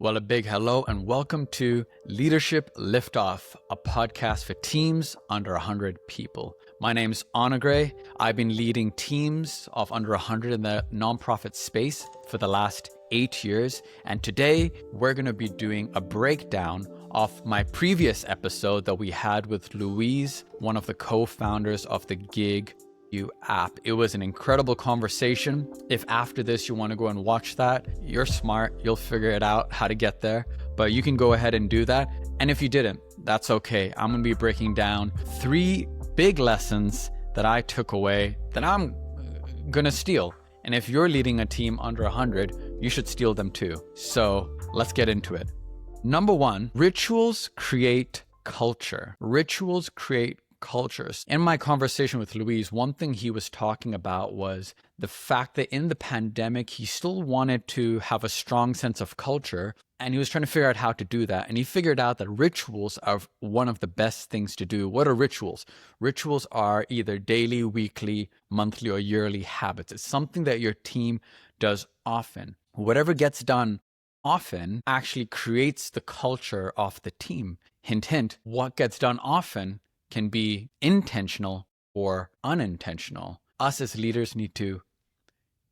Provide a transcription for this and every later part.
Well, a big hello and welcome to Leadership Liftoff, a podcast for teams under 100 people. My name's Anna Gray. I've been leading teams of under 100 in the nonprofit space for the last 8 years. And today we're going to be doing a breakdown of my previous episode that we had with Luiz, one of the co-founders of the GigU App. It was an incredible conversation. If after this you want to go and watch that, you're smart, you'll figure it out how to get there, but you can go ahead and do that. And if you didn't, that's okay. I'm going to be breaking down 3 big lessons that I took away that I'm going to steal. And if you're leading a team under 100, you should steal them too. So let's get into it. Number 1, rituals create culture. Rituals create cultures. In my conversation with Luiz, one thing he was talking about was the fact that in the pandemic, he still wanted to have a strong sense of culture, and he was trying to figure out how to do that. And he figured out that rituals are one of the best things to do. What are rituals? Rituals are either daily, weekly, monthly, or yearly habits. It's something that your team does often. Whatever gets done often actually creates the culture of the team. Hint, hint, what gets done often can be intentional or unintentional. Us as leaders need to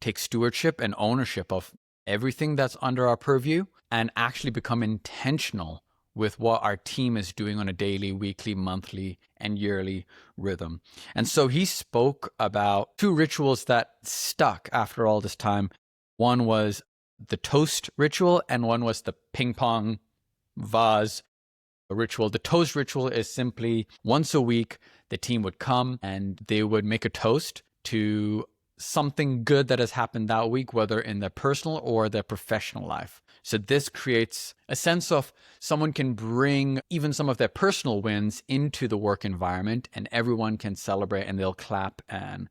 take stewardship and ownership of everything that's under our purview and actually become intentional with what our team is doing on a daily, weekly, monthly, and yearly rhythm. And so he spoke about 2 rituals that stuck after all this time. One was the toast ritual and one was the ping pong vase ritual. The toast ritual is simply once a week, the team would come and they would make a toast to something good that has happened that week, whether in their personal or their professional life. So this creates a sense of someone can bring even some of their personal wins into the work environment and everyone can celebrate and they'll clap and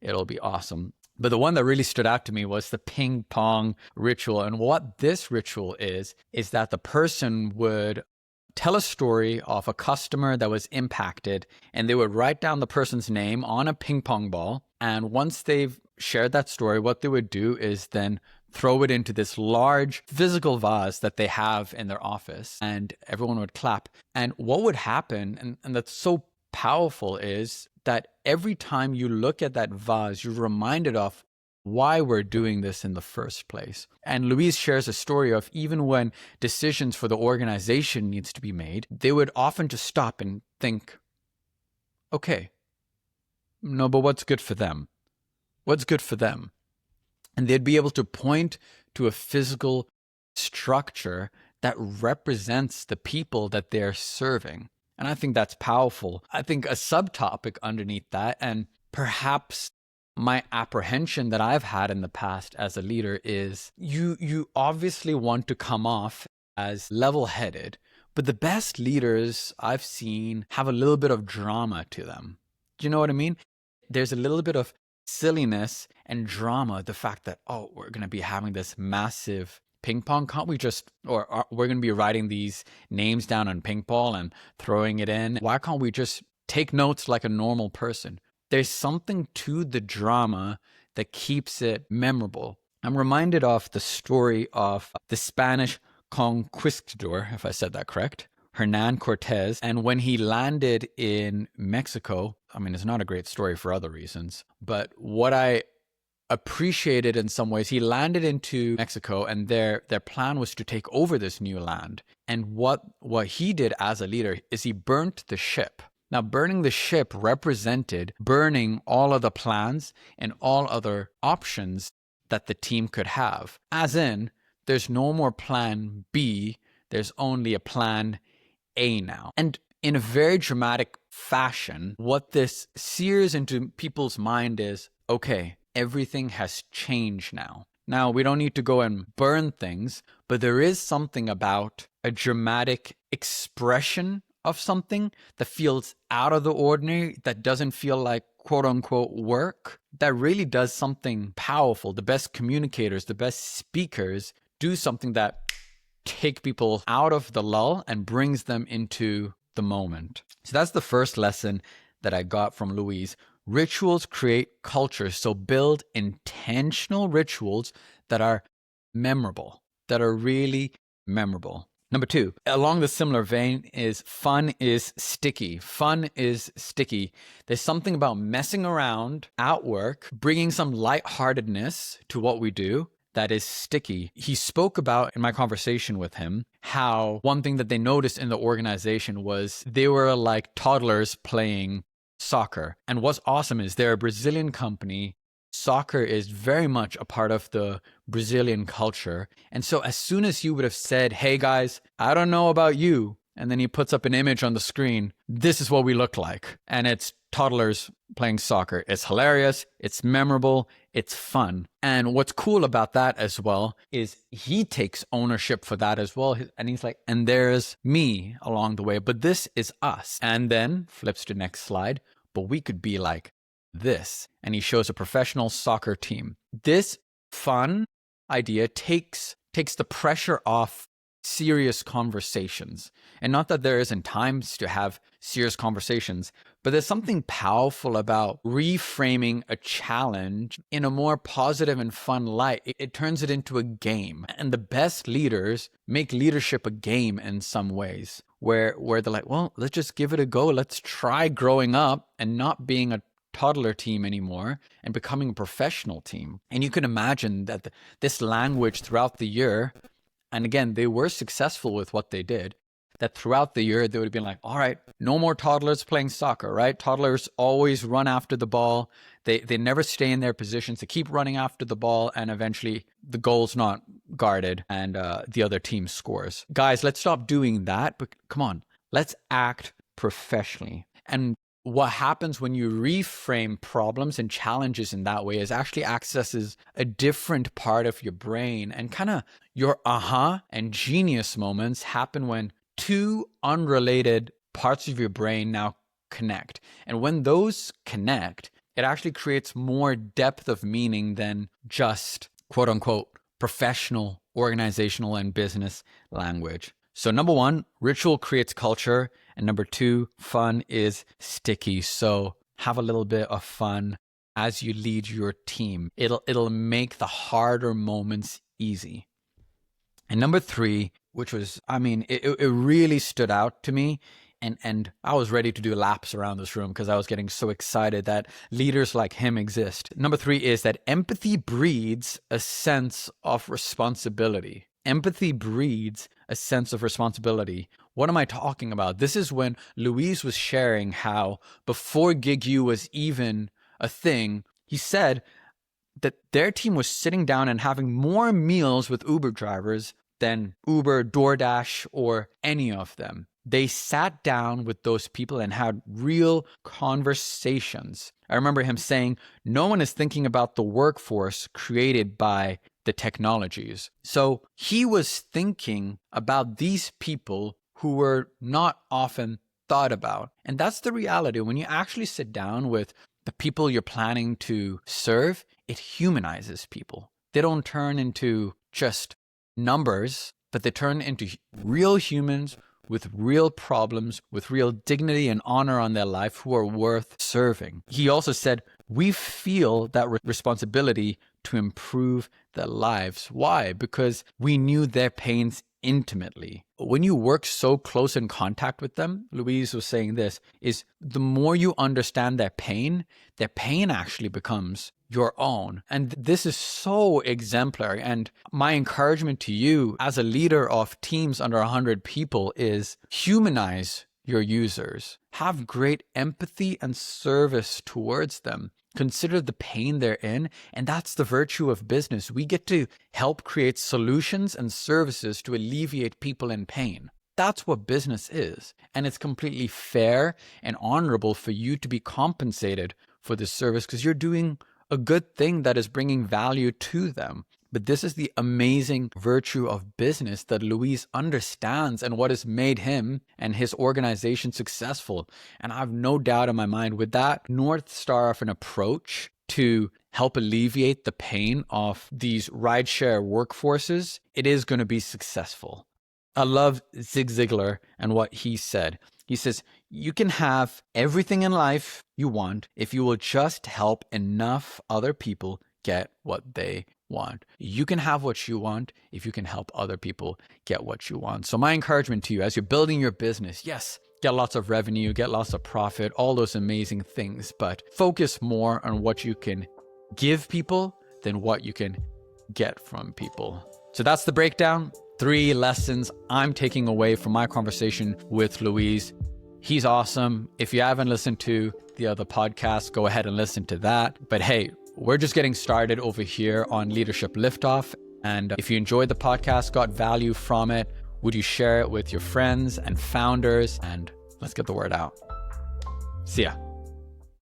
it'll be awesome. But the one that really stood out to me was the ping pong ritual. And what this ritual is that the person would tell a story of a customer that was impacted and they would write down the person's name on a ping pong ball. And once they've shared that story, what they would do is then throw it into this large physical vase that they have in their office and everyone would clap. And what would happen, and that's so powerful, is that every time you look at that vase, you're reminded of why we're doing this in the first place. And Luiz shares a story of even when decisions for the organization needs to be made, they would often just stop and think, okay, no, but what's good for them? What's good for them? And they'd be able to point to a physical structure that represents the people that they're serving. And I think that's powerful. I think a subtopic underneath that, and perhaps my apprehension that I've had in the past as a leader, is you obviously want to come off as level-headed, but the best leaders I've seen have a little bit of drama to them. Do you know what I mean? There's a little bit of silliness and drama, the fact that, oh, we're going to be having this massive ping pong, can't we just, or we're going to be writing these names down on ping pong and throwing it in. Why can't we just take notes like a normal person? There's something to the drama that keeps it memorable. I'm reminded of the story of the Spanish conquistador, if I said that correct, Hernan Cortez. And when he landed in Mexico, I mean, it's not a great story for other reasons, but what I appreciated in some ways, he landed into Mexico and their plan was to take over this new land. And what he did as a leader is he burnt the ship. Now, burning the ship represented burning all of the plans and all other options that the team could have. As in, there's no more plan B, there's only a plan A now. And in a very dramatic fashion, what this sears into people's mind is, okay, everything has changed now. Now, we don't need to go and burn things, but there is something about a dramatic expression of something that feels out of the ordinary, that doesn't feel like quote unquote work, that really does something powerful. The best communicators, the best speakers do something that take people out of the lull and brings them into the moment. So that's the first lesson that I got from Luiz. Rituals create culture. So build intentional rituals that are memorable, that are really memorable. Number 2, along the similar vein, is fun is sticky. Fun is sticky. There's something about messing around at work, bringing some lightheartedness to what we do that is sticky. He spoke about, in my conversation with him, how one thing that they noticed in the organization was they were like toddlers playing soccer. And what's awesome is they're a Brazilian company. Soccer is very much a part of the Brazilian culture. And so as soon as you would have said, hey guys, I don't know about you, and then he puts up an image on the screen, this is what we look like. And it's toddlers playing soccer. It's hilarious. It's memorable. It's fun. And what's cool about that as well is he takes ownership for that as well. And he's like, and there's me along the way, but this is us. And then flips to the next slide, but we could be like this. And he shows a professional soccer team. This fun idea takes the pressure off serious conversations. And not that there isn't times to have serious conversations, but there's something powerful about reframing a challenge in a more positive and fun light. It turns it into a game. And the best leaders make leadership a game in some ways, where they're like, well, let's just give it a go. Let's try growing up and not being a toddler team anymore and becoming a professional team. And you can imagine that this language throughout the year, and again, they were successful with what they did, that throughout the year, they would have been like, all right, no more toddlers playing soccer, right? Toddlers always run after the ball. They never stay in their positions. They keep running after the ball, and eventually the goal's not guarded and the other team scores. Guys, let's stop doing that. But come on, let's act professionally. And what happens when you reframe problems and challenges in that way is actually accesses a different part of your brain, and kind of your aha and genius moments happen when two unrelated parts of your brain now connect. And when those connect, it actually creates more depth of meaning than just quote unquote professional, organizational, and business language. So number 1, ritual creates culture. And number 2, fun is sticky. So have a little bit of fun as you lead your team. It'll make the harder moments easy. And number 3, which was, it really stood out to me. And I was ready to do laps around this room because I was getting so excited that leaders like him exist. Number 3 is that empathy breeds a sense of responsibility. Empathy breeds a sense of responsibility. What am I talking about? This is when Luiz was sharing how before GigU was even a thing, he said that their team was sitting down and having more meals with Uber drivers than Uber, DoorDash, or any of them. They sat down with those people and had real conversations. I remember him saying, no one is thinking about the workforce created by the technologies. So he was thinking about these people who were not often thought about. And that's the reality. When you actually sit down with the people you're planning to serve, it humanizes people. They don't turn into just numbers, but they turn into real humans with real problems, with real dignity and honor on their life, who are worth serving. He also said, we feel that responsibility to improve their lives. Why? Because we knew their pains intimately. When you work so close in contact with them, Luiz was saying this, is the more you understand their pain actually becomes your own. And this is so exemplary. And my encouragement to you as a leader of teams under 100 people is humanize your users. Have great empathy and service towards them. Consider the pain they're in. And that's the virtue of business. We get to help create solutions and services to alleviate people in pain. That's what business is. And it's completely fair and honorable for you to be compensated for this service because you're doing a good thing that is bringing value to them. But this is the amazing virtue of business that Luiz understands and what has made him and his organization successful. And I have no doubt in my mind with that North Star of an approach to help alleviate the pain of these rideshare workforces, it is going to be successful. I love Zig Ziglar and what he said. He says, you can have everything in life you want if you will just help enough other people get what they want. You can have what you want if you can help other people get what you want. So my encouragement to you as you're building your business, yes, get lots of revenue, get lots of profit, all those amazing things, but focus more on what you can give people than what you can get from people. So that's the breakdown. 3 lessons I'm taking away from my conversation with Luiz. He's awesome. If you haven't listened to the other podcast, go ahead and listen to that. But hey, we're just getting started over here on Leadership Liftoff. And if you enjoyed the podcast, got value from it, would you share it with your friends and founders? And let's get the word out. See ya.